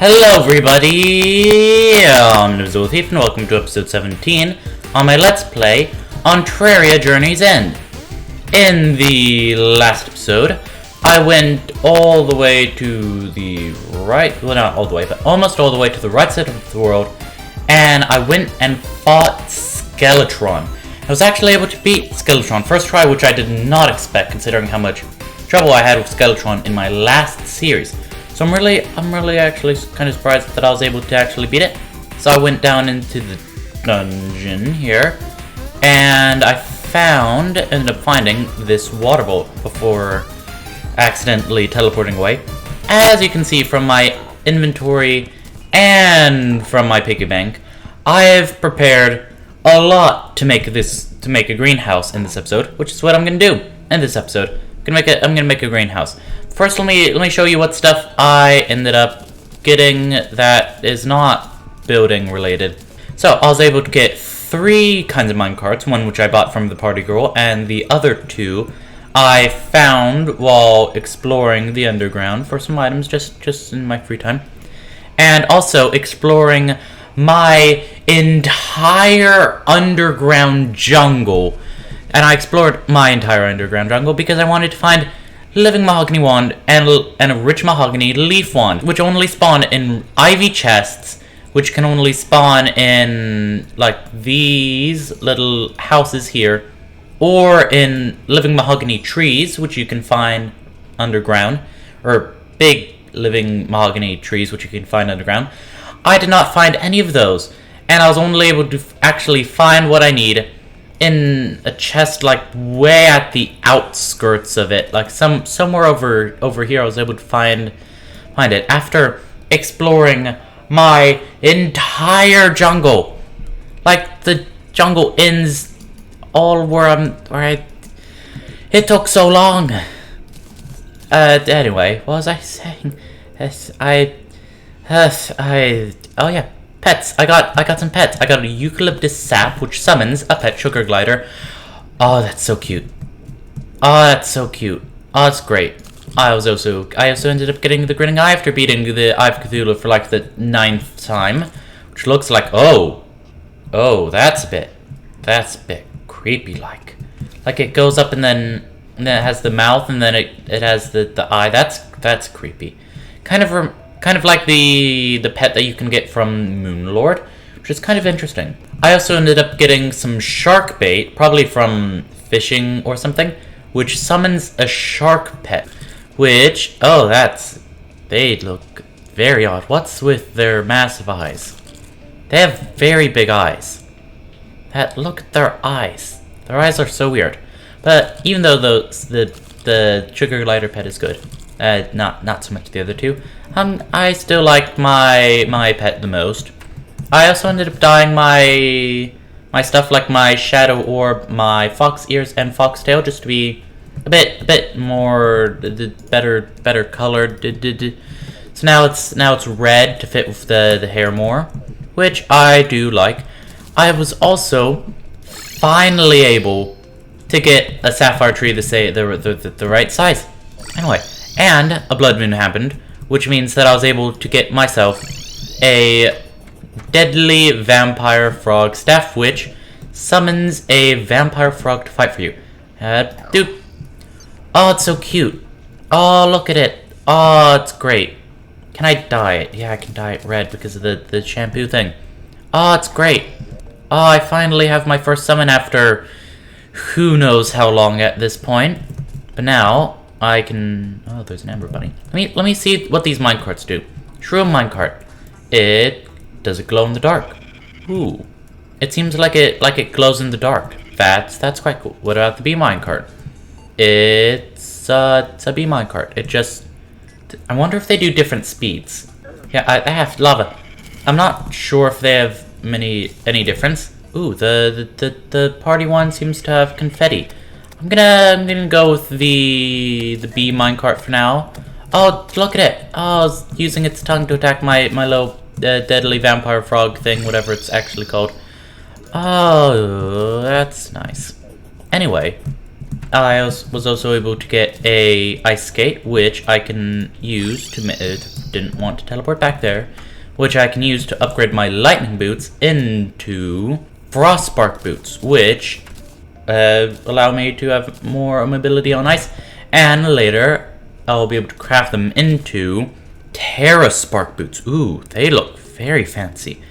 Hello everybody, I'm INVISIBLETHIEF and welcome to episode 17 on my Let's Play on Terraria Journey's End. In the last episode, I went all the way to the right, well not all the way, but almost all the way to the right side of the world, and I went and fought Skeletron. I was actually able to beat Skeletron first try, which I did not expect considering how much trouble I had with Skeletron in my last series. So I'm really actually kind of surprised that I was able to actually beat it. So I went down into the dungeon here, and I ended up finding this water bolt before accidentally teleporting away. As you can see from my inventory and from my piggy bank, I've prepared a lot to make a greenhouse in this episode, which is what I'm gonna do in this episode. I'm gonna make a greenhouse. First, let me show you what stuff I ended up getting that is not building related. So I was able to get 3 kinds of minecarts, one which I bought from the party girl, and the other 2 I found while exploring the underground for some items just in my free time. And also exploring my entire underground jungle. And I explored my entire underground jungle because I wanted to find living mahogany wand and a rich mahogany leaf wand, which only spawn in ivy chests, which can only spawn in like these little houses here, or in living mahogany trees, which you can find underground, or big living mahogany trees, which you can find underground. I did not find any of those, and I was only able to actually find what I need in a chest like way at the outskirts of it, like somewhere over here. I was able to find it after exploring my entire jungle. Like the jungle ends all it took so long. Anyway, what was I saying? Oh yeah. Pets. I got some pets. I got a eucalyptus sap, which summons a pet sugar glider. Oh, that's so cute. Oh, that's so cute. Oh, that's great. I also ended up getting the grinning eye after beating the Eye of Cthulhu for like the 9th time, which looks like oh, that's a bit creepy like it goes up and then it has the mouth and then it has the eye. That's creepy. Kind of like the pet that you can get from Moonlord, which is kind of interesting. I also ended up getting some shark bait, probably from fishing or something, which summons a shark pet. Which, they look very odd. What's with their massive eyes? They have very big eyes. Look at their eyes. Their eyes are so weird. But even though the sugar glider pet is good, not so much the other 2. I still liked my pet the most. I also ended up dyeing my stuff, like my shadow orb, my fox ears, and foxtail, just to be a bit more better colored. So now it's red to fit with the hair more, which I do like. I was also finally able to get a sapphire tree the right size. Anyway. And a blood moon happened, which means that I was able to get myself a deadly vampire frog staff, which summons a vampire frog to fight for you. Doop. Oh, it's so cute. Oh, look at it. Oh, it's great. Can I dye it? Yeah, I can dye it red because of the shampoo thing. Oh, it's great. Oh, I finally have my first summon after who knows how long at this point. But now I can. Oh, there's an amber bunny. Let me see what these minecarts do. Shroom minecart. Does it glow in the dark? Ooh, it seems like it glows in the dark. That's quite cool. What about the bee minecart? It's a bee minecart. I wonder if they do different speeds. Yeah, they have lava. I'm not sure if they have any difference. Ooh, the party one seems to have confetti. I'm gonna go with the bee minecart for now. Oh, look at it! Oh, it's using its tongue to attack my little deadly vampire frog thing, whatever it's actually called. Oh, that's nice. Anyway, I was also able to get a ice skate, which I can use to didn't want to teleport back there, which I can use to upgrade my lightning boots into frostspark boots, which allow me to have more mobility on ice, and later I'll be able to craft them into Terraspark boots. Ooh, they look very fancy.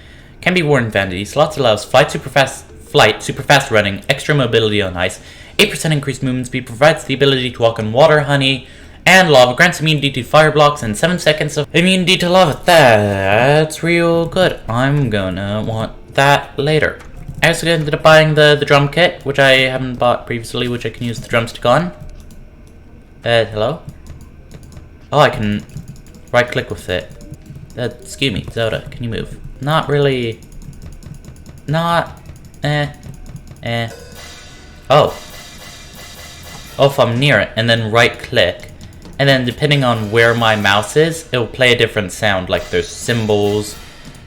Can be worn in vanity. Slots allows super fast running, extra mobility on ice, 8% increased movement speed, provides the ability to walk on water, honey, and lava, grants immunity to fire blocks, and 7 seconds of immunity to lava. That's real good. I'm gonna want that later. I also ended up buying the drum kit, which I haven't bought previously, which I can use the drumstick on. Hello? Oh, I can right click with it. Excuse me, Zelda, can you move? Not really. Not. Oh. Oh, if I'm near it, and then right click, and then depending on where my mouse is, it'll play a different sound. Like there's cymbals,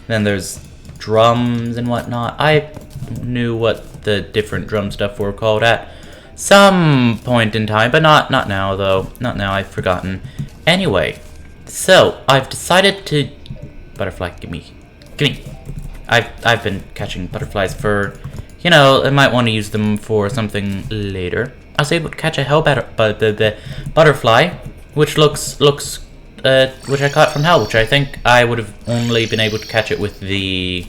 then there's drums and whatnot. I knew what the different drum stuff were called at some point in time, but not now though. Not now, I've forgotten. Anyway, so I've decided to butterfly, gimme. I've been catching butterflies for, you know, I might want to use them for something later. I was able to catch a the butterfly, which which I caught from hell, which I think I would have only been able to catch it with the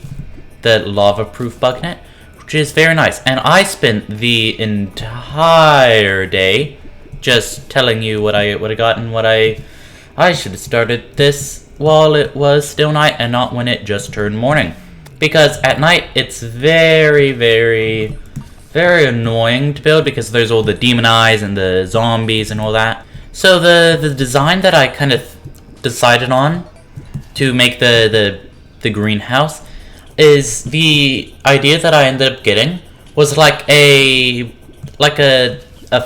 lava-proof bug net, which is very nice. And I spent the entire day just telling you what I got and what I should have started this while it was still night and not when it just turned morning. Because at night it's very, very, very annoying to build because there's all the demon eyes and the zombies and all that. So the design that I kind of decided on to make the greenhouse is the idea that I ended up getting was like a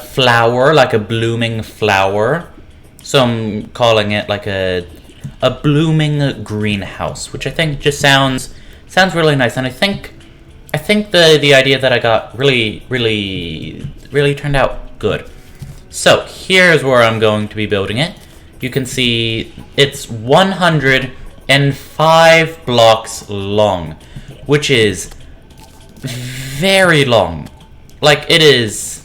flower, like a blooming flower. So I'm calling it like a blooming greenhouse, which I think just sounds really nice. And I think the idea that I got really turned out good. So here's where I'm going to be building it. You can see it's 105 blocks long, which is very long. Like it is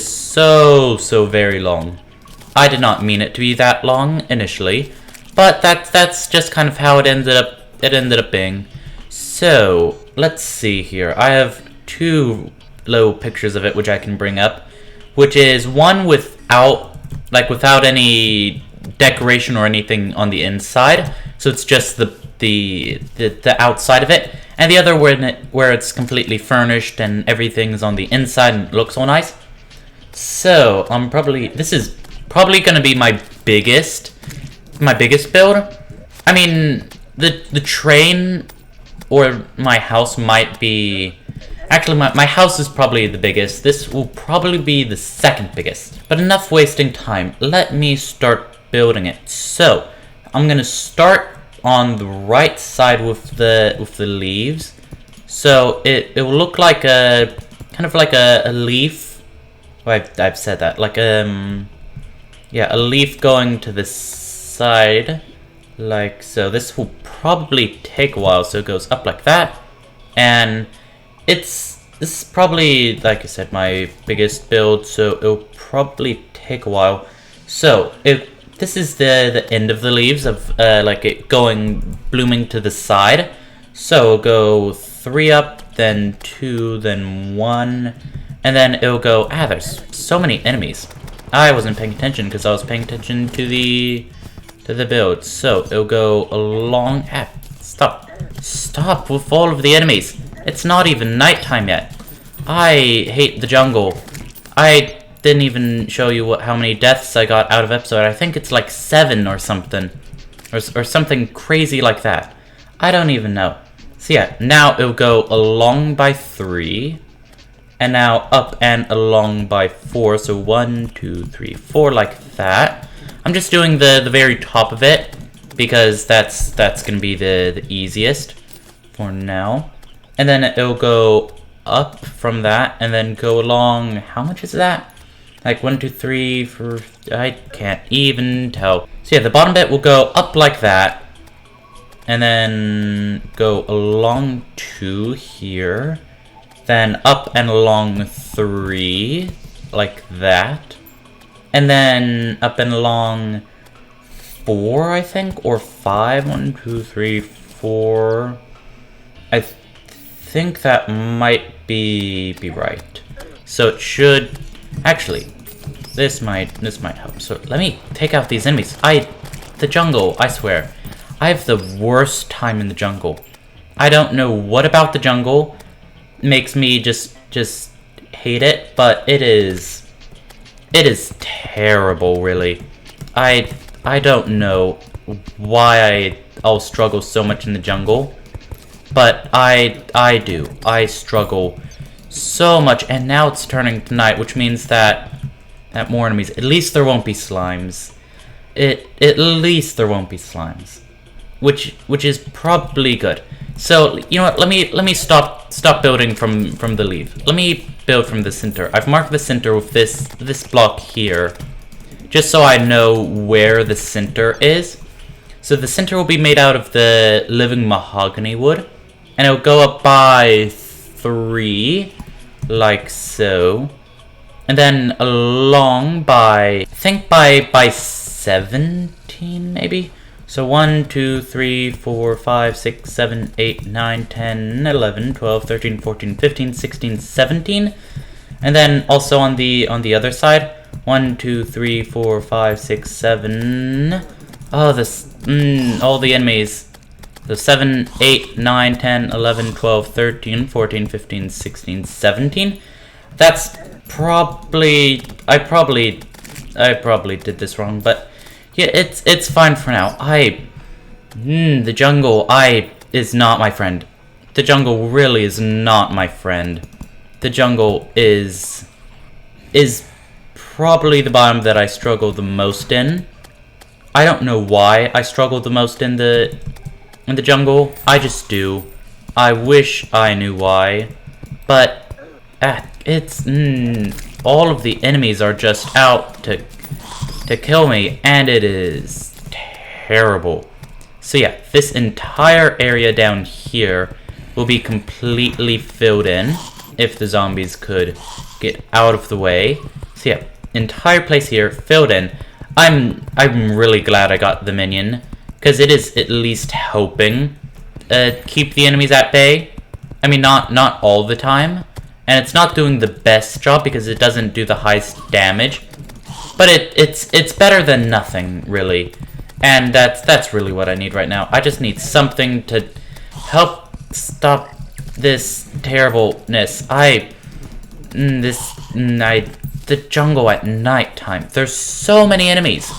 so very long. I did not mean it to be that long initially, but that's just kind of how it ended up being. So let's see here. I have two little pictures of it which I can bring up, which is one without any decoration or anything on the inside, so it's just the outside of it, and the other where it's completely furnished and everything's on the inside and it looks all nice. So this is probably gonna be my biggest build. I mean, the train or my house might be. Actually, my house is probably the biggest. This will probably be the second biggest. But enough wasting time. Let me start building it. So I'm gonna start on the right side with the leaves. So it will look like a kind of like a leaf. Oh, I've said that. Like yeah, a leaf going to the side, like so. This will probably take a while, so it goes up like that, and this is probably, like I said, my biggest build, so it'll probably take a while. So this is the end of the leaves of like it blooming to the side. So it'll go 3 up, then 2, then 1, and then it'll go. There's so many enemies. I wasn't paying attention because I was paying attention to the build. So it'll go along. Stop with all of the enemies. It's not even nighttime yet. I hate the jungle. I didn't even show you how many deaths I got out of episode. I think it's like 7 or something. Or something crazy like that. I don't even know. So yeah, now it'll go along by 3. And now up and along by 4. So 1, 2, 3, 4, like that. I'm just doing the very top of it because that's gonna be the easiest for now. And then it'll go up from that and then go along. How much is that? Like 1, 2, 3, 4. I can't even tell. So yeah, the bottom bit will go up like that. And then go along 2 here. Then up and along 3. Like that. And then up and along 4, I think? Or 5? 1, 2, 3, 4. I think that might be right. So it should... Actually, this might help. So let me take out these enemies. The jungle, I swear. I have the worst time in the jungle. I don't know what about the jungle makes me just hate it, but it is terrible, really. I don't know why I'll struggle so much in the jungle, but I do. I struggle so much, and now it's turning to night, which means that more enemies. At least there won't be slimes. At least there won't be slimes, which is probably good. So you know what? Let me stop building from the leaf. Let me build from the center. I've marked the center with this block here, just so I know where the center is. So the center will be made out of the living mahogany wood, and it'll go up by 3, like so, and then along by, I think by 17 maybe. So 1, 2, 3, 4, 5, 6, 7, 8, 9, 10, 11, 12, 13, 14, 15, 16, 17. And then also on the other side, 1, 2, 3, 4, 5, 6, 7. Oh, this all the enemies. So 7, 8, 9, 10, 11, 12, 13, 14, 15, 16, 17. That's probably I probably did this wrong, but yeah, it's fine for now. The jungle is not my friend. The jungle really is not my friend. The jungle is probably the biome that I struggle the most in. I don't know why I struggle the most in the jungle. I just do. I wish I knew why, but it's all of the enemies are just out to kill me, and it is terrible. So yeah, this entire area down here will be completely filled in if the zombies could get out of the way. So yeah, entire place here filled in. I'm really glad I got the minion, because it is at least helping keep the enemies at bay. I mean, not all the time, and it's not doing the best job because it doesn't do the highest damage. But it's better than nothing, really. And that's really what I need right now. I just need something to help stop this terribleness. The jungle at nighttime. There's so many enemies.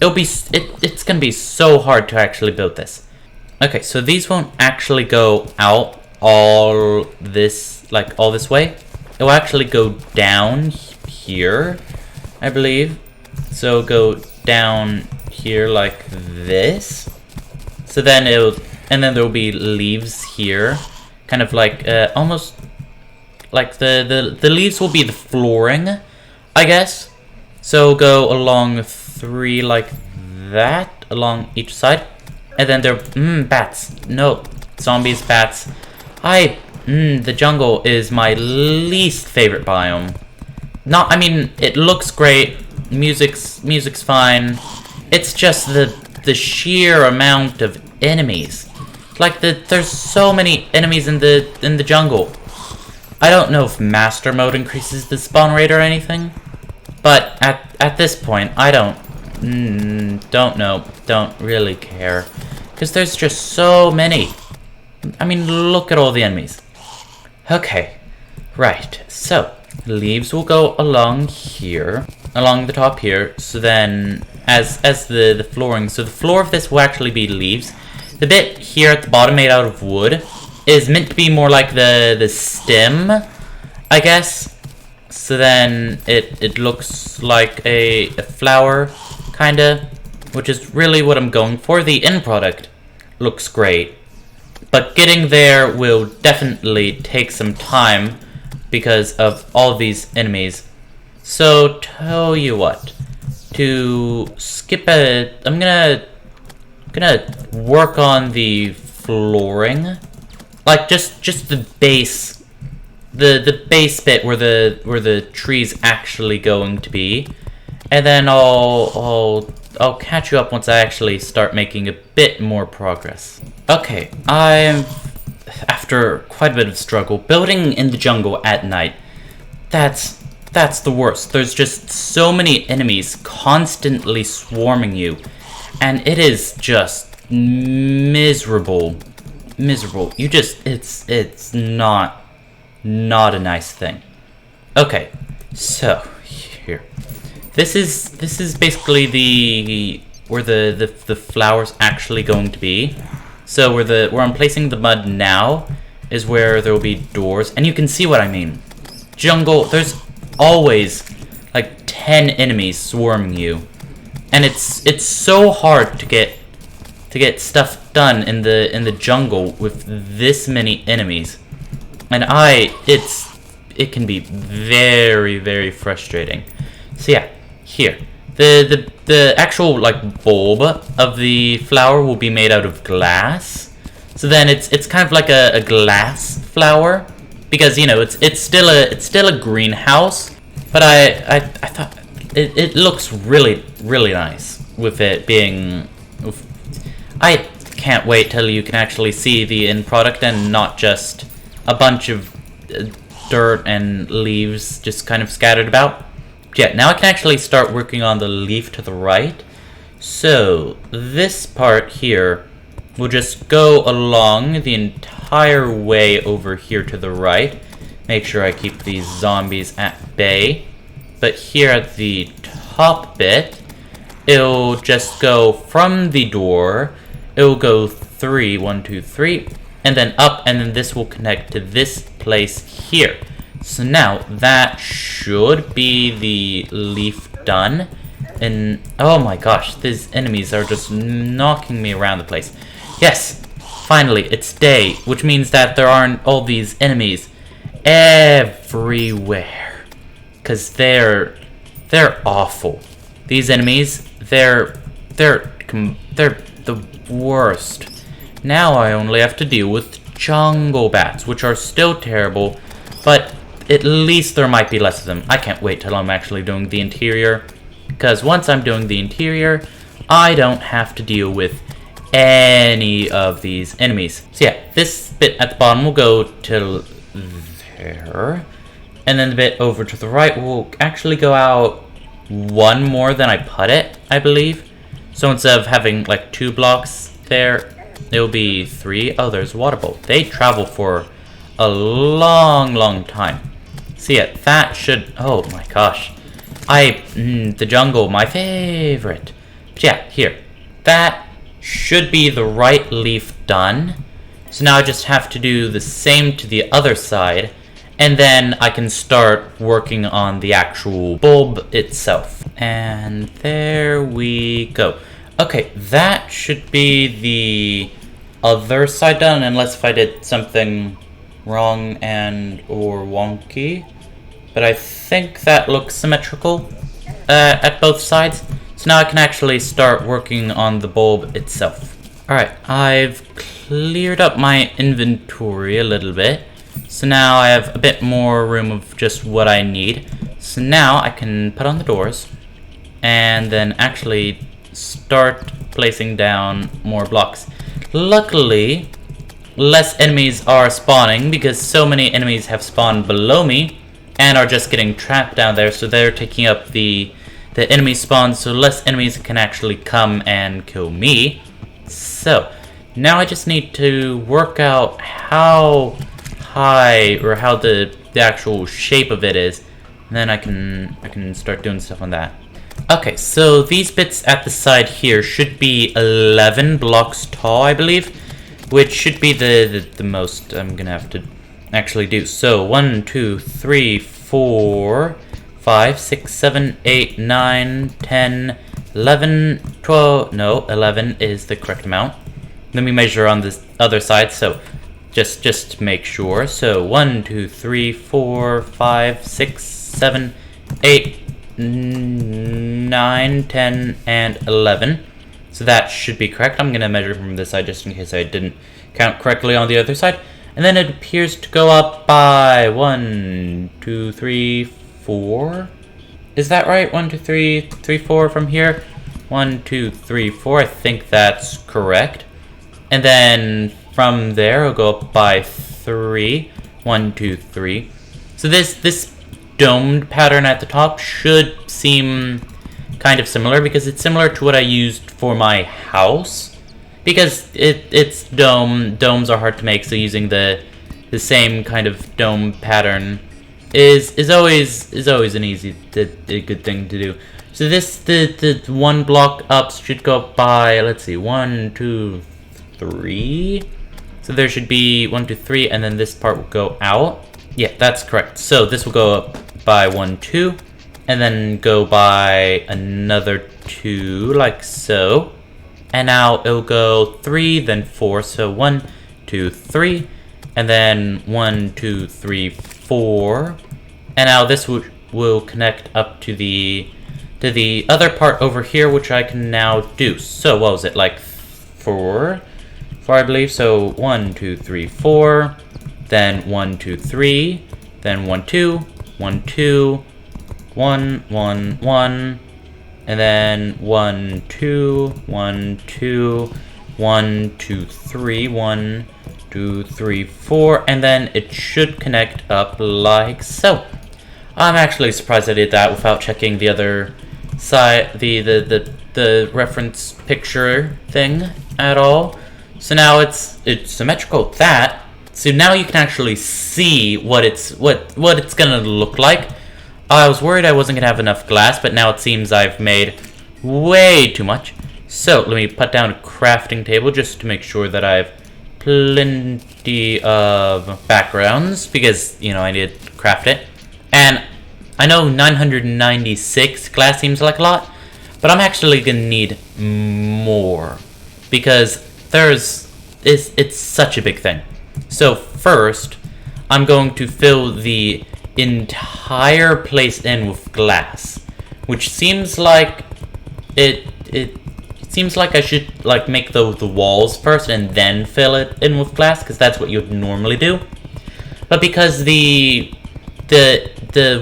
It's gonna be so hard to actually build this. Okay, so these won't actually go out all this way. It will actually go down here, I believe. So go down here like this. So then then there will be leaves here, kind of like almost like the leaves will be the flooring, I guess. So go along 3 like that along each side, and then there bats. No, zombies, bats. The jungle is my least favorite biome. I mean, it looks great. Music's fine. It's just the sheer amount of enemies. Like there's so many enemies in the jungle. I don't know if master mode increases the spawn rate or anything, but at this point I don't know. Don't really care, because there's just so many. I mean, look at all the enemies. Okay, right. So leaves will go along here, along the top here. So then, as the flooring, so the floor of this will actually be leaves. The bit here at the bottom, made out of wood, is meant to be more like the stem, I guess. So then it looks like a flower, kinda, which is really what I'm going for. The end product looks great, but getting there will definitely take some time because of all these enemies. So tell you what, to skip a... I'm gonna work on the flooring. Like, just the base... The base bit where the tree's actually going to be. And then I'll catch you up once I actually start making a bit more progress. Okay, I'm... After quite a bit of struggle, building in the jungle at night, that's the worst. There's just so many enemies constantly swarming you, and it is just miserable. You just, it's not a nice thing. Okay, so here, this is basically where the flower's actually going to be. So where I'm placing the mud now is where there will be doors, and you can see what I mean. Jungle, there's always like 10 enemies swarming you, and it's so hard to get stuff done in the jungle with this many enemies, and it can be very, very frustrating. So yeah, here. The actual like bulb of the flower will be made out of glass. So then it's kind of like a glass flower, because you know it's still a greenhouse, but I thought it looks really, really nice with it being. I can't wait till you can actually see the end product and not just a bunch of dirt and leaves just kind of scattered about. Yeah, now I can actually start working on the leaf to the right. So this part here will just go along the entire way over here to the right. Make sure I keep these zombies at bay. But here at the top bit, it'll just go from the door. It'll go 3, 1, 2, 3, and then up, and then this will connect to this place here. So now that should be the leaf done. And oh my gosh, these enemies are just knocking me around the place. Yes, finally, it's day, which means that there aren't all these enemies everywhere. Cause they're awful. These enemies, they're the worst. Now I only have to deal with jungle bats, which are still terrible, but at least there might be less of them. I can't wait till I'm actually doing the interior, because once I'm doing the interior, I don't have to deal with any of these enemies. So yeah, this bit at the bottom will go till there, and then the bit over to the right will actually go out one more than I put it, I believe. So instead of having like 2 blocks there, it'll be 3. Oh, there's a water boat. They travel for a long time. So yeah, that should... Oh my gosh. The jungle, my favorite. But yeah, here. That should be the right leaf done. So now I just have to do the same to the other side. And then I can start working on the actual bulb itself. And there we go. Okay, that should be the other side done, unless if I did something wrong or wonky. But I think that looks symmetrical at both sides. So now I can actually start working on the bulb itself. Alright, I've cleared up my inventory a little bit. So now I have a bit more room of just what I need. So now I can put on the doors and then actually start placing down more blocks. Luckily, less enemies are spawning because so many enemies have spawned below me and are just getting trapped down there, so they're taking up the enemy spawn, so less enemies can actually come and kill me. So now I just need to work out how high or how the actual shape of it is, and then I can start doing stuff on that. Okay, so these bits at the side here should be 11 blocks tall, I believe, which should be the most I'm gonna have to actually do. So 1, 2, 3, 4, 5, 6, 7, 8, 9, 10, 11, 12, no, 11 is the correct amount. Let me measure on this other side, so just to make sure. So 1, 2, 3, 4, 5, 6, 7, 8, 9, 10, and 11. So that should be correct. I'm going to measure from this side just in case I didn't count correctly on the other side. And then it appears to go up by 1, 2, 3, 4. Is that right? 1, 2, 3, 3, 4 from here. 1, 2, 3, 4. I think that's correct. And then from there, it'll go up by 3. 1, 2, 3. So this domed pattern at the top should seem kind of similar because it's similar to what I used for my house. Because it's domes are hard to make, so using the same kind of dome pattern is always an easy a good thing to do. So the one block up should go up by, let's see, 1, 2, 3. So there should be 1, 2, 3, and then this part will go out. Yeah, that's correct. So this will go up by 1, 2, and then go by another 2, like so. And now it'll go 3, then 4. So 1, 2, 3, and then 1, 2, 3, 4. And now this will connect up to the other part over here, which I can now do. So what was it, like 4, I believe? So 1, 2, 3, 4. Then 1, 2, 3. Then 1, 2, 1, 2, 1, 1, 1. And then 1, 2, 1, 2, 1, 2, 3, 1, 2, 3, 4, and then it should connect up like so. I'm actually surprised I did that without checking the other side, the reference picture thing at all. So now it's symmetrical with that. So now you can actually see what it's gonna look like. I was worried I wasn't gonna have enough glass, but now it seems I've made way too much. So let me put down a crafting table just to make sure that I have plenty of backgrounds, because, you know, I need to craft it. And I know 996 glass seems like a lot, but I'm actually gonna need more, because it's such a big thing. So first, I'm going to fill the entire place in with glass, which seems like it seems like I should like make the walls first and then fill it in with glass, because that's what you'd normally do. But because the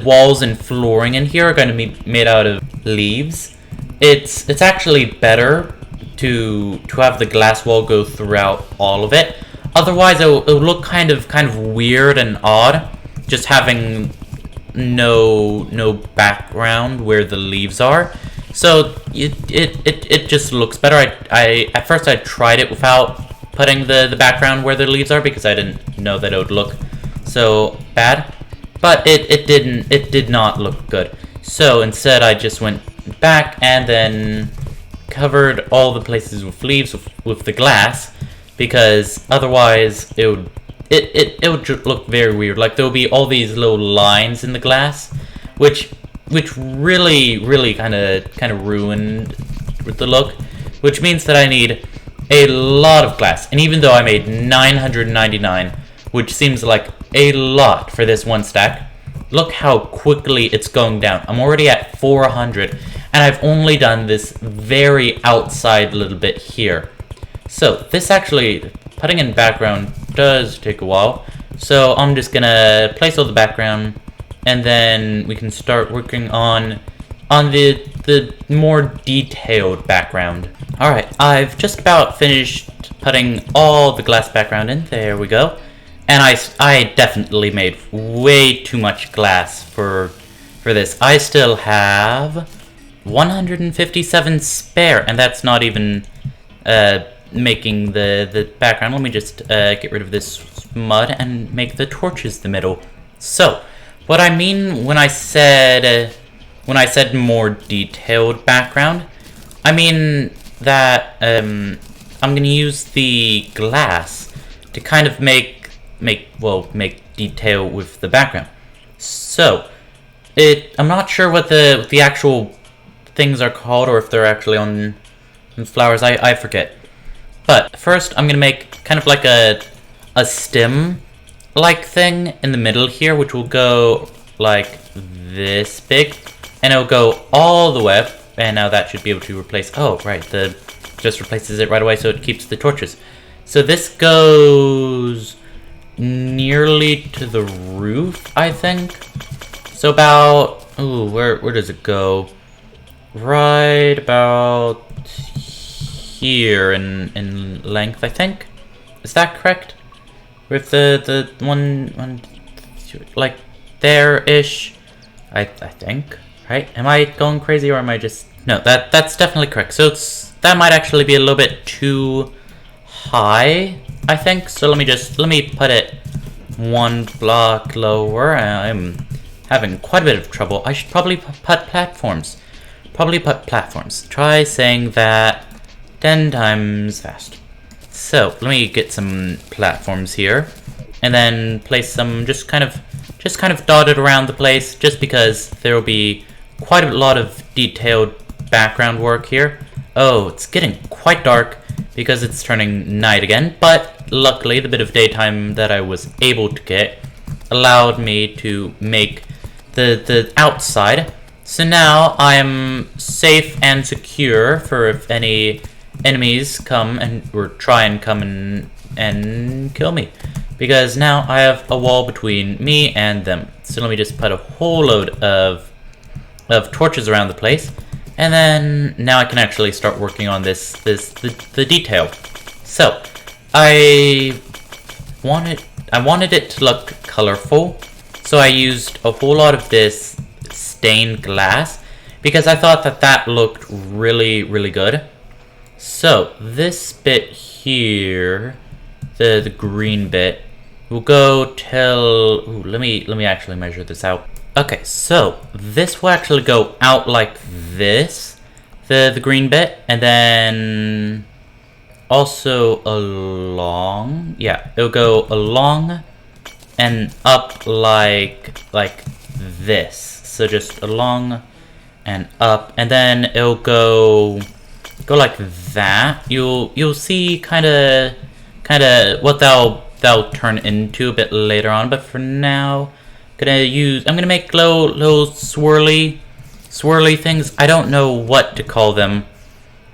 walls and flooring in here are going to be made out of leaves, it's actually better to have the glass wall go throughout all of it. Otherwise, it'll look kind of weird and odd, just having no background where the leaves are. So it just looks better. At first I tried it without putting the background where the leaves are, because I didn't know that it would look so bad. But it did not look good. So instead I just went back and then covered all the places with leaves with the glass, because otherwise it would just look very weird. Like there will be all these little lines in the glass, which really kind of ruined the look. Which means that I need a lot of glass. And even though I made 999, which seems like a lot for this one stack, look how quickly it's going down. I'm already at 400, and I've only done this very outside little bit here. So this actually, putting in background does take a while. So I'm just gonna place all the background, and then we can start working on the more detailed background. Alright, I've just about finished putting all the glass background in. There we go. And I definitely made way too much glass for this. I still have 157 spare, and that's not even making the background. Let me just get rid of this mud and make the torches the middle. So what I mean when I said more detailed background, I mean that I'm gonna use the glass to kind of make detail with the background. So I'm not sure what the actual things are called, or if they're actually on flowers. I forget. But first I'm gonna make kind of like a stem like thing in the middle here, which will go like this big. and it'll go all the way up, and now that should be able to replace, oh, right, just replaces it right away, so it keeps the torches. So this goes nearly to the roof, I think. So about, ooh, where does it go? Right about here in length, I think. Is that correct? With the one like there-ish, I think, right? Am I going crazy or am I just... No, that's definitely correct. So that might actually be a little bit too high, I think. So let me put it one block lower. I'm having quite a bit of trouble. I should probably put platforms. Try saying that 10 times fast. So let me get some platforms here, and then place some just kind of dotted around the place, just because there will be quite a lot of detailed background work here. Oh, it's getting quite dark because it's turning night again, but luckily the bit of daytime that I was able to get allowed me to make the outside. So now I am safe and secure for if any enemies come or try and come and kill me, because now I have a wall between me and them. So let me just put a whole load of torches around the place, and then now I can actually start working on the detail. So I wanted it to look colorful, so I used a whole lot of this stained glass because I thought that looked really, really good. So this bit here, the green bit, will go till... Ooh, let me actually measure this out. Okay, so this will actually go out like this, the green bit, and then also along. Yeah, it'll go along and up like this. So just along and up, and then it'll go like that. You'll see kind of what that'll turn into a bit later on. But for now, I'm gonna make little swirly things. I don't know what to call them.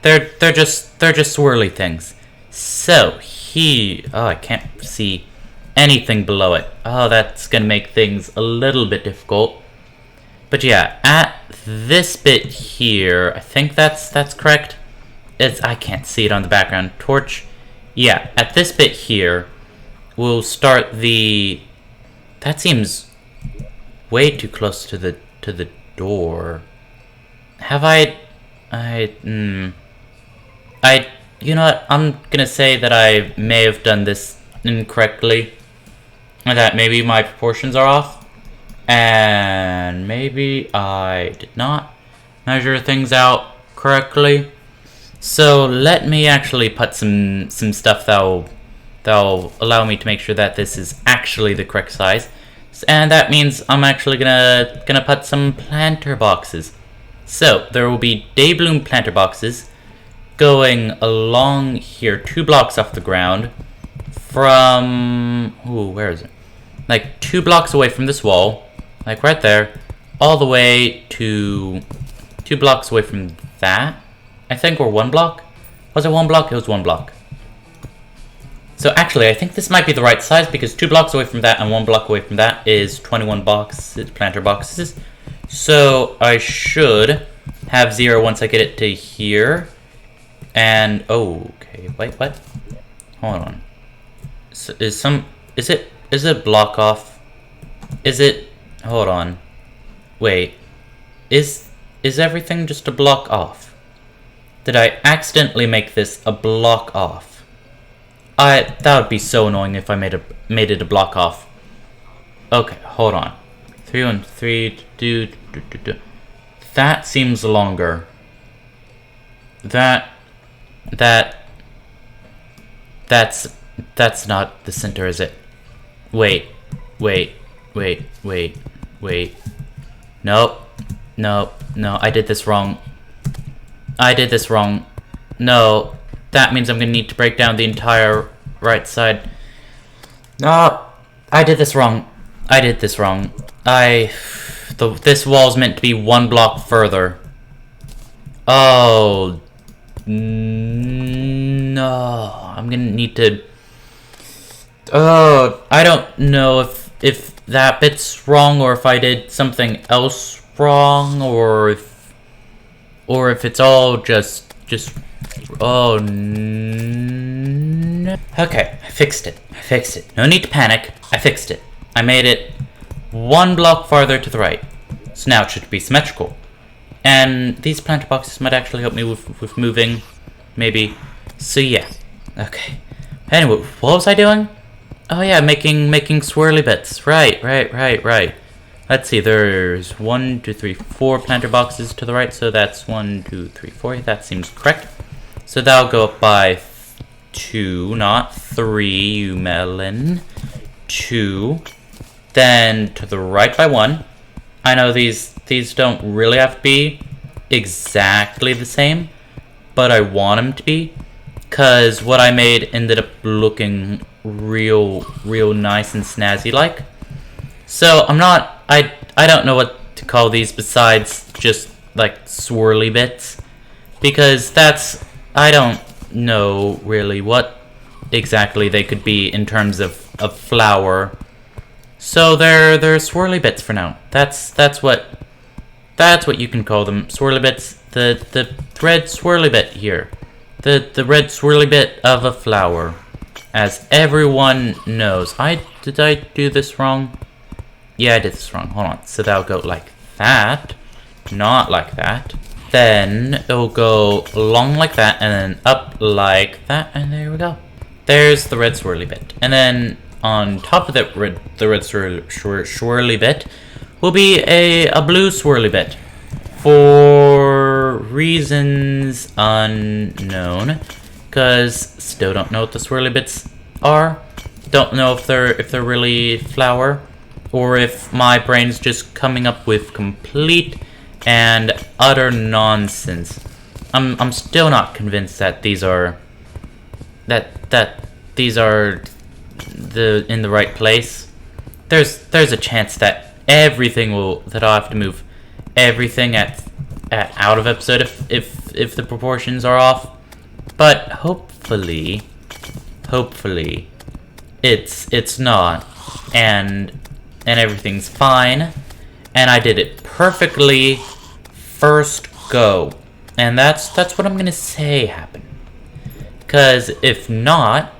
They're just swirly things. So oh, I can't see anything below it. Oh, that's gonna make things a little bit difficult. But yeah, at this bit here, I think that's correct. I can't see it on the background torch. Yeah, at this bit here, we'll start that seems way too close to the door. Have you know what? I'm gonna say that I may have done this incorrectly, and that maybe my proportions are off. And maybe I did not measure things out correctly. So let me actually put some stuff that'll allow me to make sure that this is actually the correct size. And that means I'm actually gonna put some planter boxes. So there will be Daybloom planter boxes going along here, 2 blocks off the ground from... Ooh, where is it? Like 2 blocks away from this wall. Like right there, all the way to 2 blocks away from that, I think, or 1 block? Was it 1 block? It was 1 block. So actually, I think this might be the right size, because 2 blocks away from that and 1 block away from that is 21 boxes, planter boxes. So I should have 0 once I get it to here. And, oh, okay, wait, what? Hold on. So is it block off? Is it... Hold on. Wait. Is everything just a block off? Did I accidentally make this a block off? That would be so annoying if I made it a block off. Okay, hold on. 3 1 3 do. That seems longer. That's not the center, is it? Wait. No, I did this wrong. No, that means I'm gonna need to break down the entire right side. No, I did this wrong. This wall's meant to be 1 block further. Oh no! I'm gonna need to. Oh, I don't know if that bit's wrong, or if I did something else wrong, or if it's all just. Oh no! Okay, I fixed it. No need to panic. I fixed it. I made it 1 block farther to the right. So now it should be symmetrical. And these planter boxes might actually help me with moving, maybe. So yeah, okay. Anyway, what was I doing? Oh yeah, making swirly bits. Right. Let's see, there's 1, 2, 3, 4 planter boxes to the right, so that's 1, 2, 3, 4. That seems correct. So that'll go up by 2, not 3, you melon. 2. Then to the right by 1. I know these don't really have to be exactly the same, but I want them to be, because what I made ended up looking real nice and snazzy like. So I don't know what to call these besides just like swirly bits, because I don't know really what exactly they could be in terms of flower. So they're swirly bits for now. That's what you can call them, swirly bits. The red swirly bit here, the red swirly bit of a flower, as everyone knows. Did I do this wrong? Yeah, I did this wrong. Hold on. So that'll go like that, not like that. Then it'll go along like that, and then up like that, and there we go. There's the red swirly bit, and then on top of the red swirly bit will be a blue swirly bit, for reasons unknown, because still don't know what the swirly bits are. Don't know if they're really flower, or if my brain's just coming up with complete and utter nonsense. I'm still not convinced that these are in the right place. There's a chance that I'll have to move everything at out of episode if the proportions are off. But hopefully it's not, and everything's fine, and I did it perfectly first go, and that's what I'm gonna say happened. Because if not,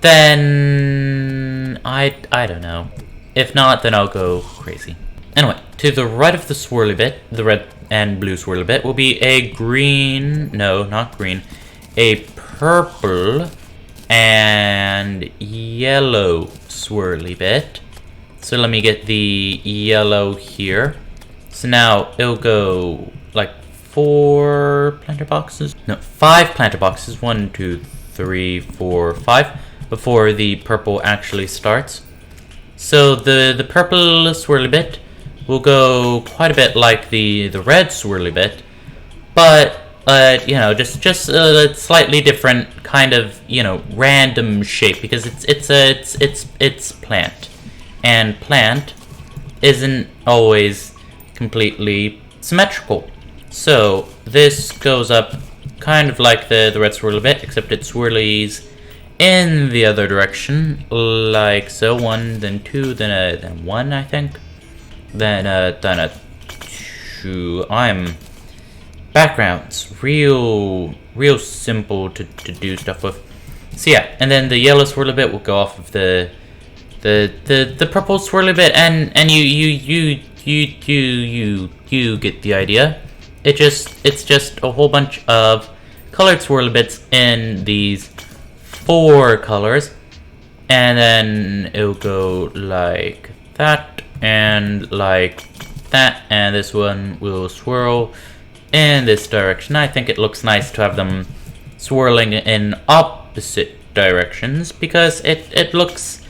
then I don't know. If not, then I'll go crazy. Anyway, to the right of the swirly bit, the red and blue swirly bit, will be a green, no, not green, a purple and yellow swirly bit. So let me get the yellow here. So now it'll go like 4 planter boxes. No, 5 planter boxes. 1, 2, 3, 4, 5. Before the purple actually starts. So the purple swirly bit will go quite a bit like the red swirly bit, but you know, just a slightly different kind of, you know, random shape, because it's plant, and plant isn't always completely symmetrical. So this goes up kind of like the red swirly bit, except it swirlies in the other direction, like so. 1, then 2, then 1, I think. Then a 2. Backgrounds, real simple to do stuff with. So yeah, and then the yellow swirly bit will go off of the purple swirly bit, and you get the idea. It's just a whole bunch of colored swirly bits in these 4 colors, and then it'll go like that and like that, and this one will swirl in this direction. I think it looks nice to have them swirling in opposite directions, because it looks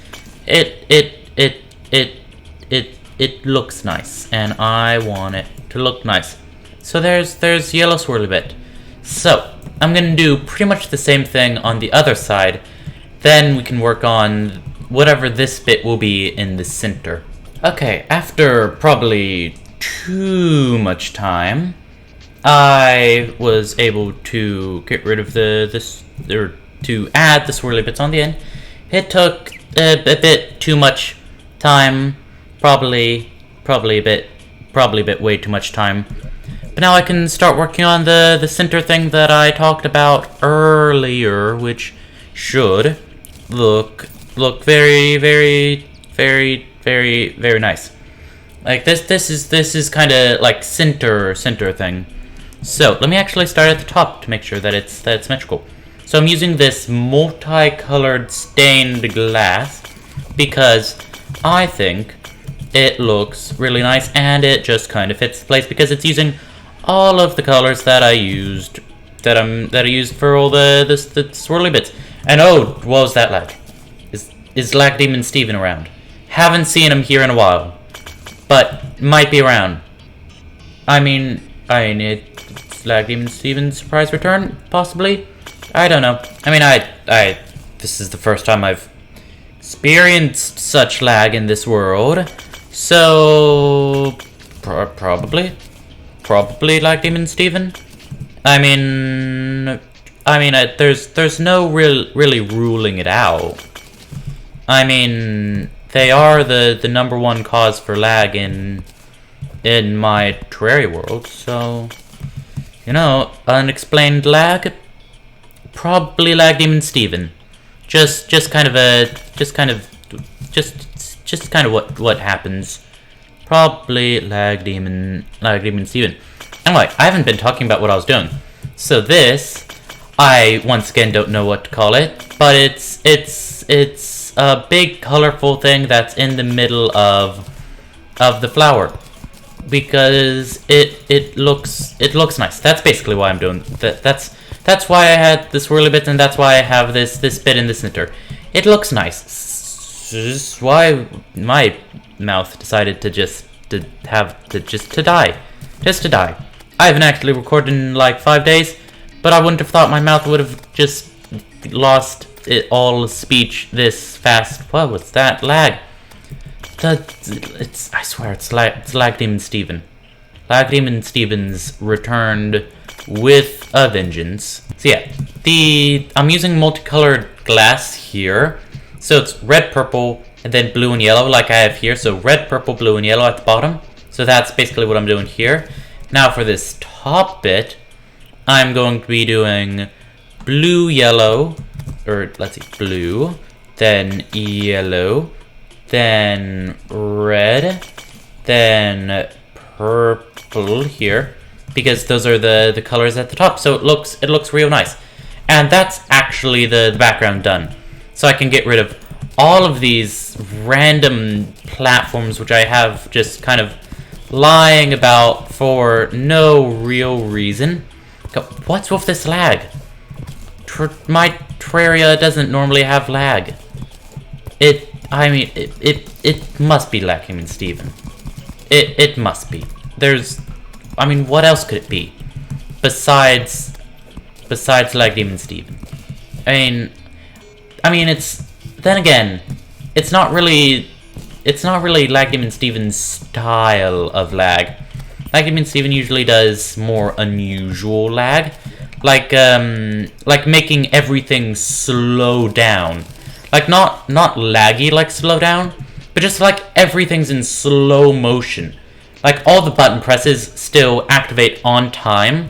nice, and I want it to look nice. So there's yellow swirly bit. So I'm gonna do pretty much the same thing on the other side. Then we can work on whatever this bit will be in the center. Okay, after probably too much time, I was able to get rid of or to add the swirly bits on the end. It took a bit too much time, probably a bit way too much time. But now I can start working on the center thing that I talked about earlier, which should look very, very, very, very, very nice. Like this is kind of like center thing. So let me actually start at the top to make sure that it's symmetrical. So I'm using this multicolored stained glass because I think it looks really nice and it just kind of fits the place because it's using all of the colors that I used I used for all the swirly bits. And oh, what was that lag? Is Lag Demon Steven around? Haven't seen him here in a while, but might be around. I mean it's Lag Demon Steven's surprise return, possibly. I don't know. I mean, this is the first time I've experienced such lag in this world, so probably Lag Demon Steven. I mean, there's no really ruling it out. I mean, they are the #1 cause for lag in my Terraria world, so you know, unexplained lag, probably Lag Demon Steven. Just kind of what happens. Probably Lag Demon Steven. Anyway, I haven't been talking about what I was doing. So this, I once again don't know what to call it, but it's a big colorful thing that's in the middle of the flower because it looks nice. That's basically why I'm doing that. That's why I had this swirly bit, and that's why I have this bit in the center. It looks nice. This is why my mouth decided to die. Just to die. I haven't actually recorded in like 5 days, but I wouldn't have thought my mouth would have just lost all speech this fast. What was that? Lag. I swear it's Lag Demon Steven. Lag Demon Steven's returned with a vengeance. So yeah, I'm using multicolored glass here. So it's red, purple, and then blue and yellow like I have here. So red, purple, blue, and yellow at the bottom. So that's basically what I'm doing here. Now for this top bit, I'm going to be doing blue, yellow, or let's see, blue, then yellow, then red, then purple here, because those are the colors at the top, so it looks real nice. And that's actually the background done. So I can get rid of all of these random platforms which I have just kind of lying about for no real reason. What's with this lag? My Terraria doesn't normally have lag. It must be Lag Demon Steven. It must be. What else could it be? Besides Lag Demon Steven. Then again, it's not really Lag Demon Steven's style of lag. Lag Demon Steven usually does more unusual lag, like making everything slow down. Like not laggy like slow down, but just like everything's in slow motion. Like all the button presses still activate on time,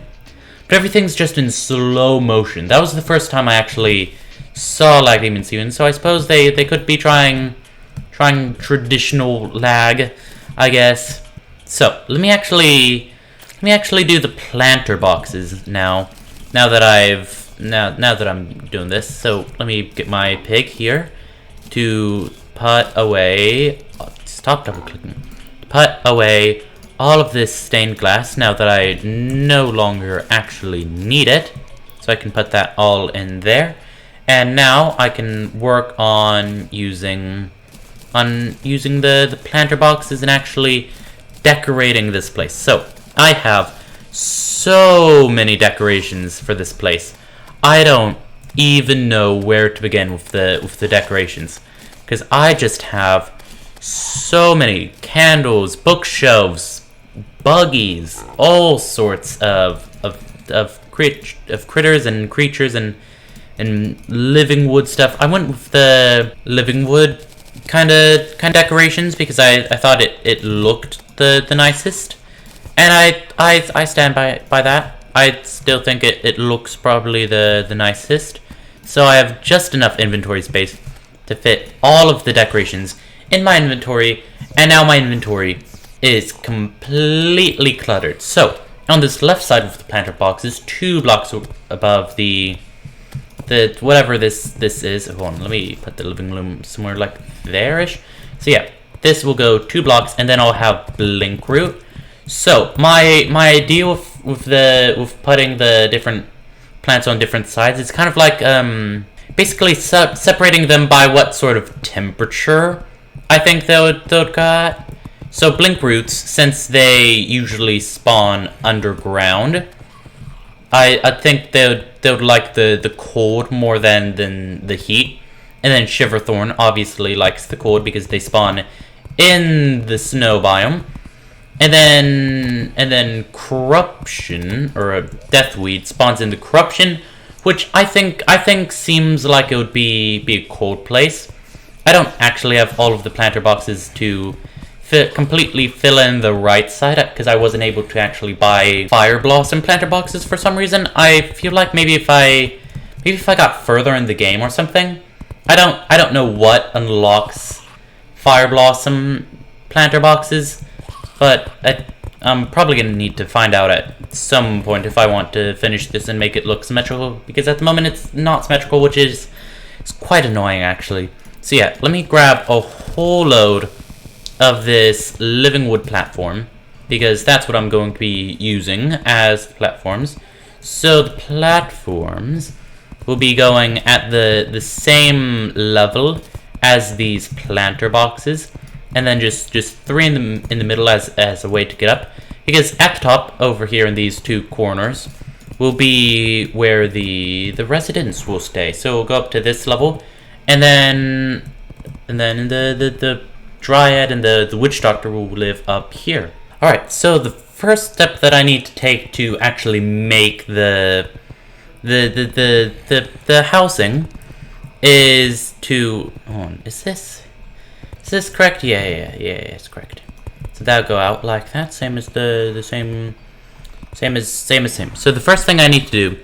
but everything's just in slow motion. That was the first time I actually saw Lag Demon Steven, so I suppose they could be trying traditional lag, I guess. So let me actually do the planter boxes now. Now that I'm doing this, so let me get my pig here to put away. Stop double clicking. Put away all of this stained glass now that I no longer actually need it, so I can put that all in there. And now I can work on using the planter boxes and actually decorating this place. So I have so many decorations for this place. I don't even know where to begin with the decorations, because I just have so many candles, bookshelves, buggies, all sorts of critters and creatures and living wood stuff. I went with the living wood kind of decorations because I thought it looked the nicest, and I stand by that. I still think it looks probably the nicest. So I have just enough inventory space to fit all of the decorations in my inventory, and now my inventory is completely cluttered. So on this left side of the planter boxes, 2 blocks above the whatever this is. Hold on, let me put the living room somewhere like there-ish. So yeah, this will go 2 blocks, and then I'll have blink root. So my idea with putting the different plants on different sides is kind of like basically separating them by what sort of temperature I think they would got. So blink roots, since they usually spawn underground, I think they would like the cold more than the heat. And then Shiverthorn obviously likes the cold because they spawn in the snow biome. And then Corruption, or Deathweed, spawns into Corruption, which I think seems like it would be a cold place. I don't actually have all of the planter boxes to completely fill in the right side, because I wasn't able to actually buy Fire Blossom planter boxes for some reason. I feel like maybe if I got further in the game or something. I don't know what unlocks Fire Blossom planter boxes, but I'm probably gonna need to find out at some point if I want to finish this and make it look symmetrical, because at the moment it's not symmetrical, which is quite annoying actually. So yeah, let me grab a whole load of this living wood platform, because that's what I'm going to be using as platforms. So the platforms will be going at the same level as these planter boxes, and then just 3 in the middle as a way to get up, because at the top over here in these 2 corners will be where the residents will stay. So we'll go up to this level, and then the Dryad and the Witch Doctor will live up here. Alright, so the first step that I need to take to actually make the housing is to... Hold on, is this correct? Yeah, it's correct. So that'll go out like that, same as same. So the first thing I need to do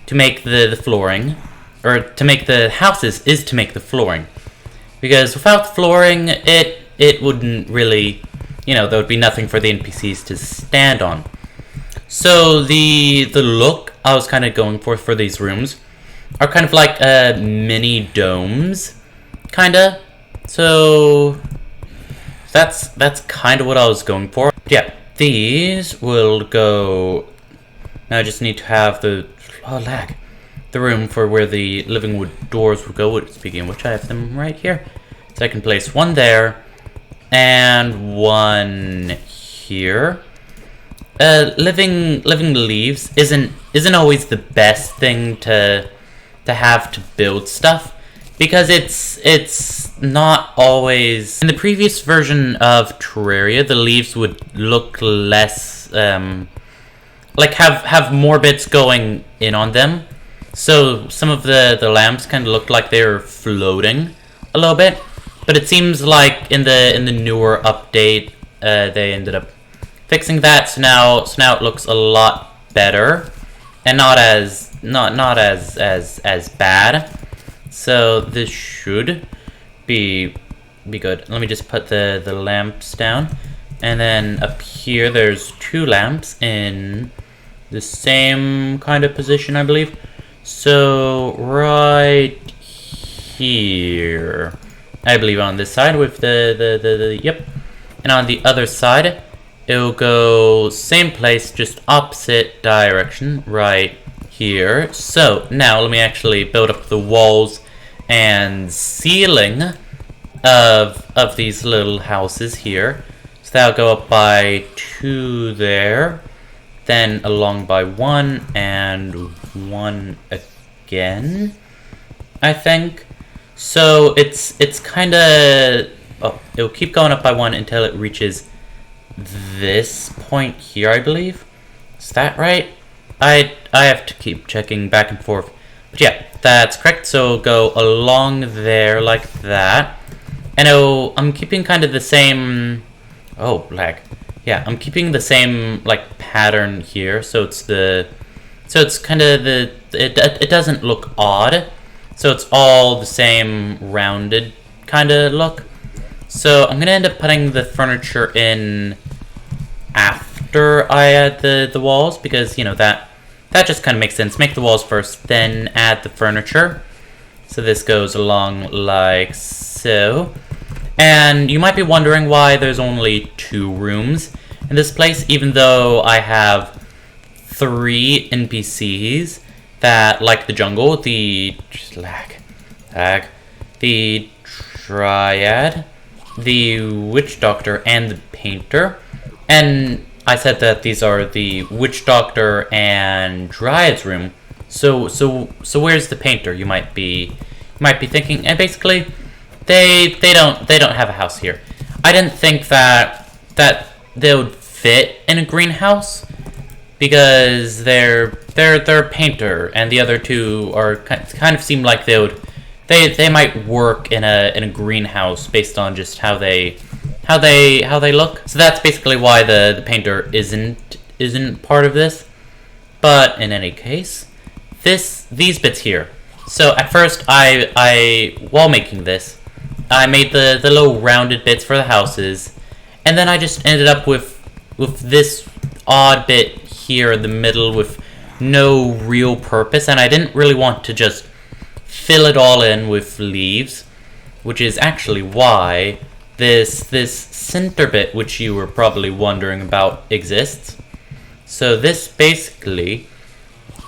to make the flooring, or to make the houses, is to make the flooring. Because without the flooring, it wouldn't really, there would be nothing for the NPCs to stand on. So the look I was kind of going for these rooms are kind of like mini domes, kinda. So that's kind of what I was going for. Yeah, these will go. Now I just need to have the room for where the living wood doors will go. Speaking of which, I have them right here. So I can place one there and one here. Living leaves isn't always the best thing to have to build stuff, because it's not always. In the previous version of Terraria, the leaves would look less like have more bits going in on them. So some of the lamps kind of looked like they were floating a little bit, but it seems like in the newer update they ended up fixing that. So now it looks a lot better and not as bad. So this should be good. Let me just put the lamps down, and then up here there's 2 lamps in the same kind of position, I believe. So right here, I believe, on this side with the yep, and on the other side it'll go same place, just opposite direction, right here. So now let me actually build up the walls and ceiling of these little houses here. So that'll go up by 2 there, then along by 1 and 1 again, I think. So it's kind of, it'll keep going up by 1 until it reaches this point here, I believe. Is that right? I have to keep checking back and forth. But yeah, that's correct. So go along there like that. And I'm keeping kind of the same... Oh, lag. Yeah, I'm keeping the same, like, pattern here. So it's kind of the... It doesn't look odd. So it's all the same rounded kind of look. So I'm going to end up putting the furniture in after I add the walls. Because, you know, that just kind of makes sense. Make the walls first, then add the furniture. So this goes along like so. And you might be wondering why there's only 2 rooms in this place, even though I have 3 NPCs that like the jungle, the Dryad, the Witch Doctor, and the Painter. And I said that these are the Witch Doctor and Dryad's room. So where's the Painter? You might be thinking. And basically, they don't have a house here. I didn't think that they would fit in a greenhouse because they're a painter, and the other 2 are kind of seem like they might work in a greenhouse based on just how they look. So that's basically why the painter isn't part of this. But in any case, these bits here. So at first while making this, I made the little rounded bits for the houses, and then I just ended up with this odd bit here in the middle with no real purpose, and I didn't really want to just fill it all in with leaves, which is actually why this center bit, which you were probably wondering about, exists. So this basically,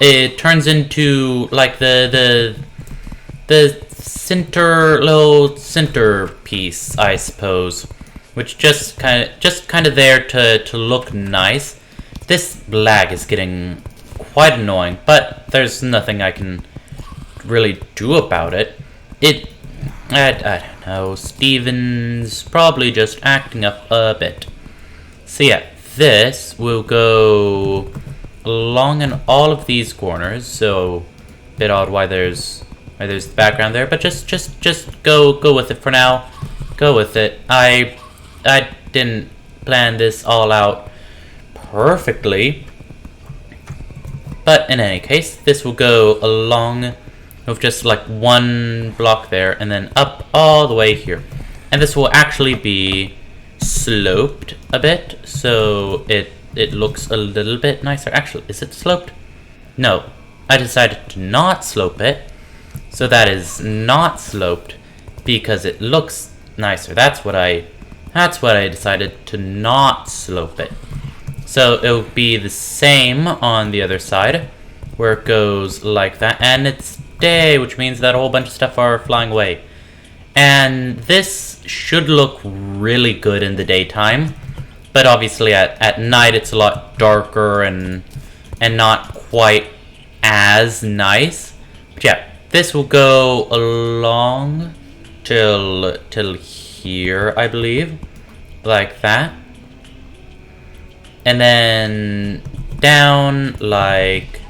it turns into like the little centerpiece, I suppose, which just kind of there to look nice. This lag is getting quite annoying, but there's nothing I can really do about it. I don't know, Steven's probably just acting up a bit. So yeah, this will go along in all of these corners, so a bit odd why there's the background there, but just go with it for now. Go with it. I didn't plan this all out perfectly, but in any case, this will go along with just like 1 block there, and then up all the way here. And this will actually be sloped a bit, so it looks a little bit nicer. Actually, is it sloped? No, I decided to not slope it. So that is not sloped because it looks nicer. That's what I decided to not slope it. So it'll be the same on the other side, where it goes like that, and it's day, which means that a whole bunch of stuff are flying away. And this should look really good in the daytime, but obviously at night it's a lot darker and not quite as nice. But yeah, this will go along till here, I believe, like that, and then down like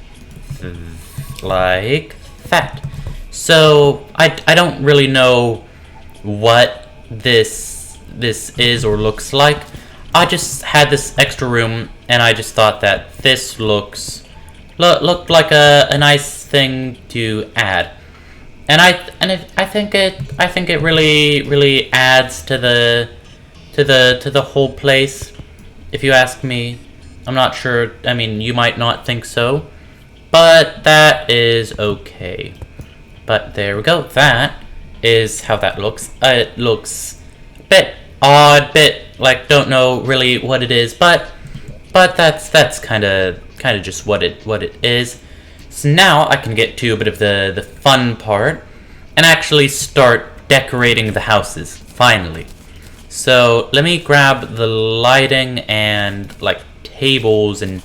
that. So I don't really know what this is or looks like. I just had this extra room, and I just thought that this looked like a nice thing to add, and I think it really adds to the whole place. If you ask me, I'm not sure. I mean, you might not think so, but that is okay. But there we go. That is how that looks. It looks a bit odd, bit like don't know really what it is, but that's kind of just what it is. So now I can get to a bit of the fun part and actually start decorating the houses finally. So let me grab the lighting and like tables and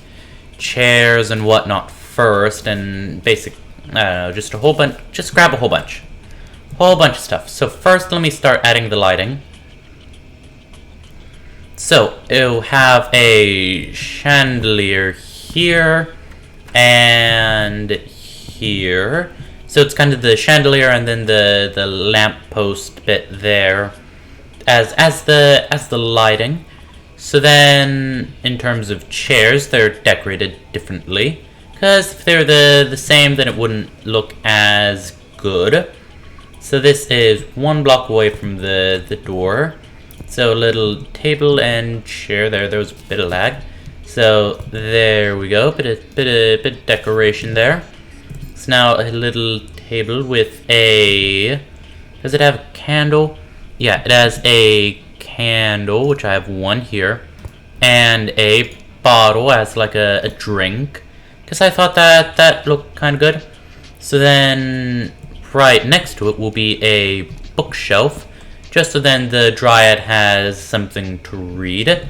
chairs and whatnot first, and I don't know, just grab a whole bunch of stuff. So first let me start adding the lighting. So it'll have a chandelier here and here. So it's kind of the chandelier and then the lamppost bit there as the lighting. So then in terms of chairs, they're decorated differently, because if they're the same, then it wouldn't look as good. So this is 1 block away from the door. So a little table and chair there. There was a bit of lag. So there we go. Bit of decoration there. So now a little table with a... Does it have a candle? Yeah, it has a candle, which I have one here, and a bottle as like a drink, because I thought that looked kind of good. So then right next to it will be a bookshelf, just so then the dryad has something to read,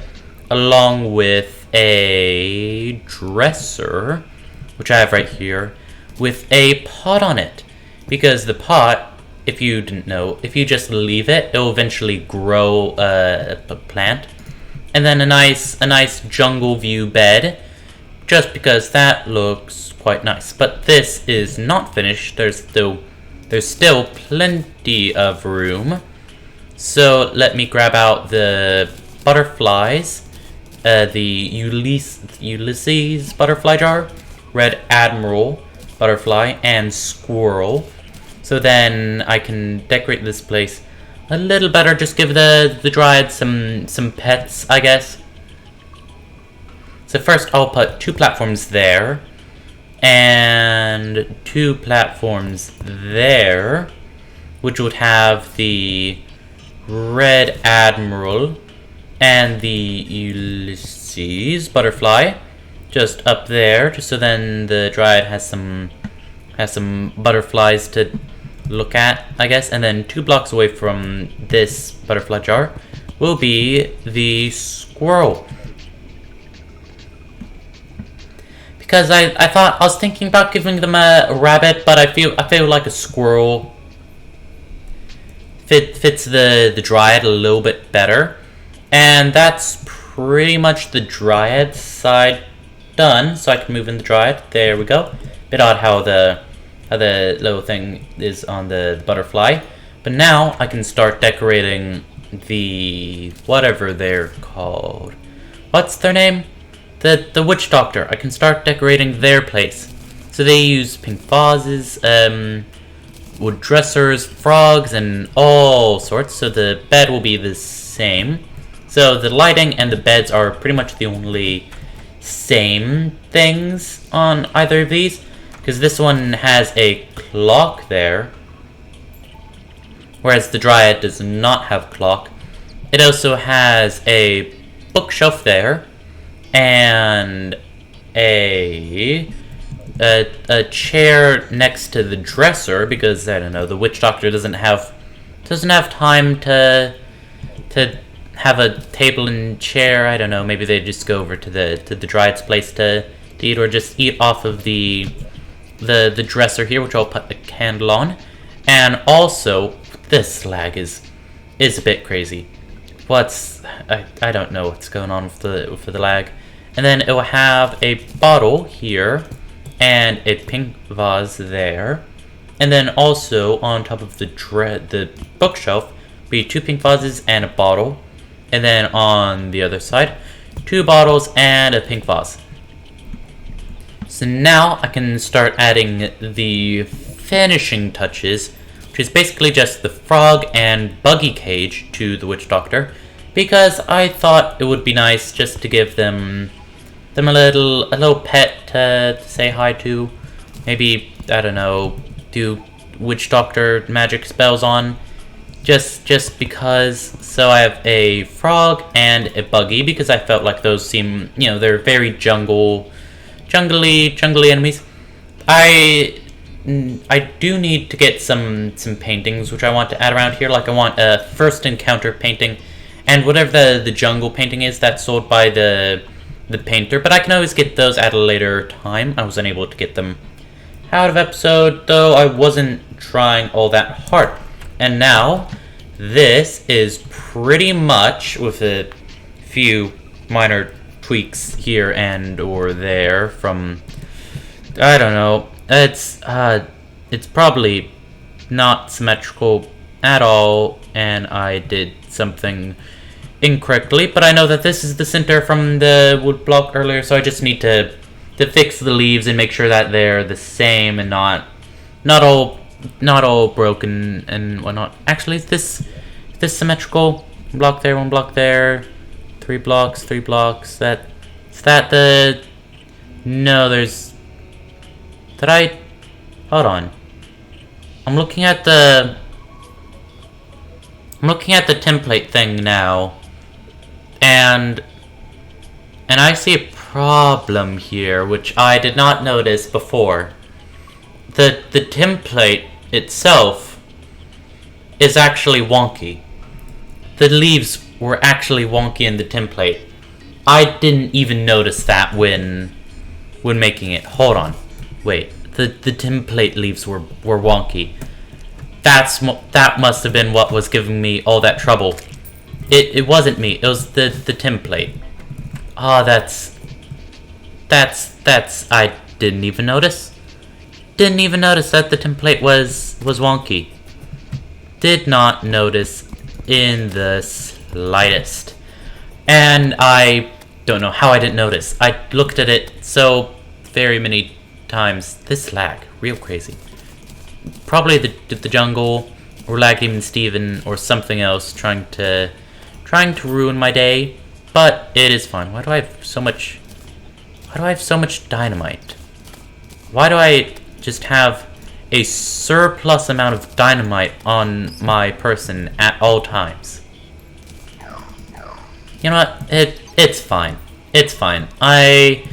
along with a dresser, which I have right here, with a pot on it, because the pot, if you didn't know, if you just leave it, it'll eventually grow a plant. And then a nice jungle view bed, just because that looks quite nice. But this is not finished. There's still plenty of room. So let me grab out the butterflies, the Ulysses butterfly jar, Red Admiral butterfly, and squirrel. So then I can decorate this place a little better, just give the dryad some pets, I guess. So first I'll put 2 platforms there, and 2 platforms there, which would have the Red Admiral and the Ulysses butterfly just up there, just so then the dryad has some butterflies to look at, I guess. And then 2 blocks away from this butterfly jar will be the squirrel, because I was thinking about giving them a rabbit, but I feel like a squirrel fits the dryad a little bit better. And that's pretty much the dryad side done. So I can move in the dryad. There we go. Bit odd how the little thing is on the butterfly. But now I can start decorating the whatever they're called. What's their name? The witch doctor. I can start decorating their place. So they use pink vases, wood dressers, frogs, and all sorts. So the bed will be the same. So the lighting and the beds are pretty much the only same things on either of these, because this one has a clock there, whereas the dryad does not have clock. It also has a bookshelf there, and a chair next to the dresser, because I don't know, the witch doctor doesn't have time to have a table and chair. I don't know, maybe they just go over to the dryad's place to eat, or just eat off of the dresser here, which I'll put a candle on. And also, this lag is a bit crazy. I don't know what's going on with the lag. And then it will have a bottle here and a pink vase there. And then also on top of the bookshelf be 2 pink vases and a bottle. And then on the other side, 2 bottles and a pink vase. So now I can start adding the finishing touches, which is basically just the frog and buggy cage to the witch doctor, because I thought it would be nice just to give them a little pet to say hi to. Maybe, I don't know, do witch doctor magic spells on, just because. So I have a frog and a buggy, because I felt like those seem, they're very jungly enemies. I do need to get some paintings which I want to add around here. Like I want a first encounter painting, and whatever the jungle painting is that's sold by the painter, but I can always get those at a later time. I was unable to get them out of episode, though I wasn't trying all that hard. And now this is pretty much, with the few minor tweaks here and or there from, I don't know. It's probably not symmetrical at all, and I did something incorrectly, but I know that this is the center from the wood block earlier, so I just need to fix the leaves and make sure that they're the same and not all broken and whatnot. Actually, is this symmetrical? One block there, one block there, 3 blocks, 3 blocks. Is that the? No, there's. Hold on. I'm looking at the template thing now, and I see a problem here, which I did not notice before. The template itself is actually wonky. The leaves were actually wonky in the template. I didn't even notice that when making it. Hold on. Wait. The template leaves were wonky. That must have been what was giving me all that trouble. It wasn't me. It was the template. Oh, that's I didn't even notice. Didn't even notice that the template was wonky. Did not notice in the slightest. And I don't know how I didn't notice. I looked at it so very many times. This lag, real crazy. Probably the jungle, or Lag Demon Steven, or something else trying to ruin my day. But it is fine. Why do I have so much dynamite? Why do I just have a surplus amount of dynamite on my person at all times? You know what? It's fine. It's fine. I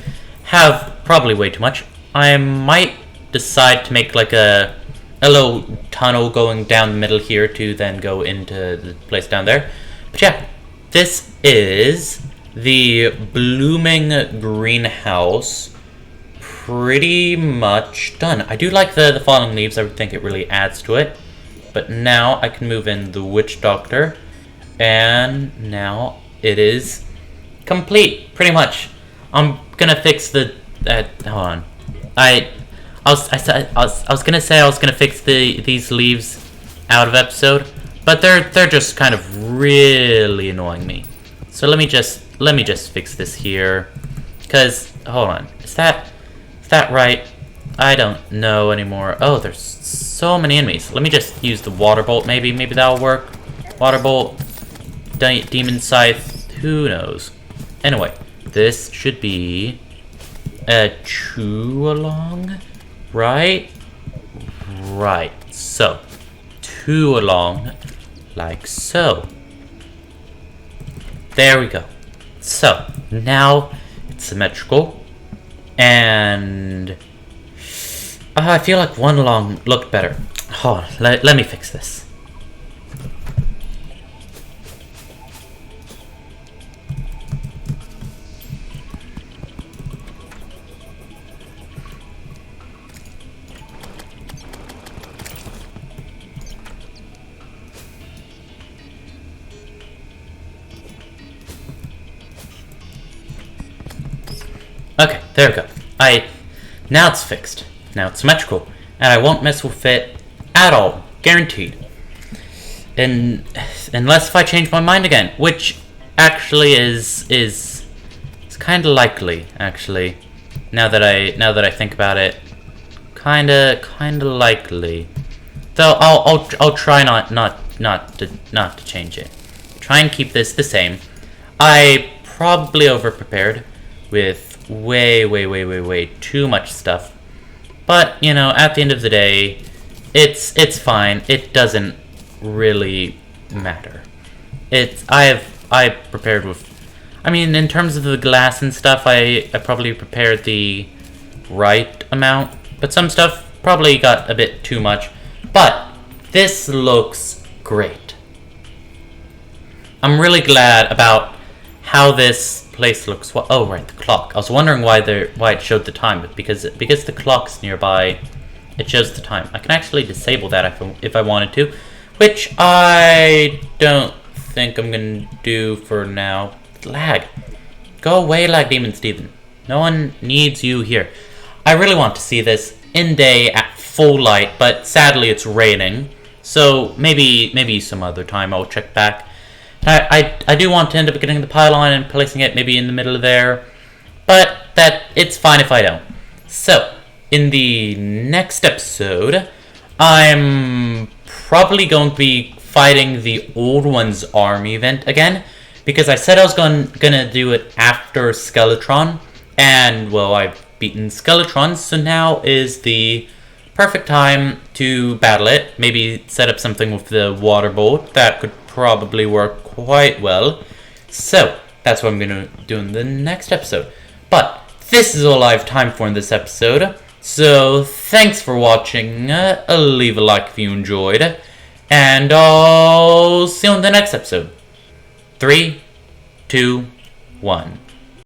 have probably way too much. I might decide to make like a little tunnel going down the middle here to then go into the place down there. But yeah, this is the blooming greenhouse. Pretty much done. I do like the falling leaves. I think it really adds to it. But now I can move in the witch doctor, and now it is complete. Pretty much. I'm gonna fix the. Hold on. I was gonna say I was gonna fix these leaves out of episode, but they're just kind of really annoying me. So let me just fix this here, cause hold on, is that right? I don't know anymore. Oh, there's so many enemies. Let me just use the water bolt. Maybe that'll work. Water bolt, demon scythe. Who knows? Anyway, this should be a chew along. Right? Right. So, 2 along, like so. There we go. So, now it's symmetrical, and I feel like 1 along looked better. Hold on, let me fix this. Okay, there we go. Now it's fixed. Now it's symmetrical. And I won't mess with it at all. Guaranteed. Unless if I change my mind again. Which actually is kinda likely, actually. Now that I think about it. Kinda likely. Though I'll try not to change it. Try and keep this the same. I probably over prepared with way too much stuff, but you know, at the end of the day, it's fine. It doesn't really matter. I prepared with, I mean, in terms of the glass and stuff, I probably prepared the right amount, but some stuff probably got a bit too much. But this looks great. I'm really glad about how this place looks. Oh, right, the clock. I was wondering why it showed the time, but because the clock's nearby, it shows the time. I can actually disable that if I wanted to, which I don't think I'm gonna do for now. lag. Go away, lag demon Steven. No one needs you here. I really want to see this in day at full light, but sadly it's raining. So maybe some other time I'll check back. I do want to end up getting the pylon and placing it maybe in the middle of there, but it's fine if I don't. So, in the next episode, I'm probably going to be fighting the Old One's army event again, because I said I was gonna do it after Skeletron, and well, I've beaten Skeletron, so now is the perfect time to battle it. Maybe set up something with the water bolt. That could probably work quite well. So, that's what I'm gonna do in the next episode. But this is all I have time for in this episode. So, thanks for watching. Leave a like if you enjoyed. And I'll see you in the next episode. 3, 2, 1.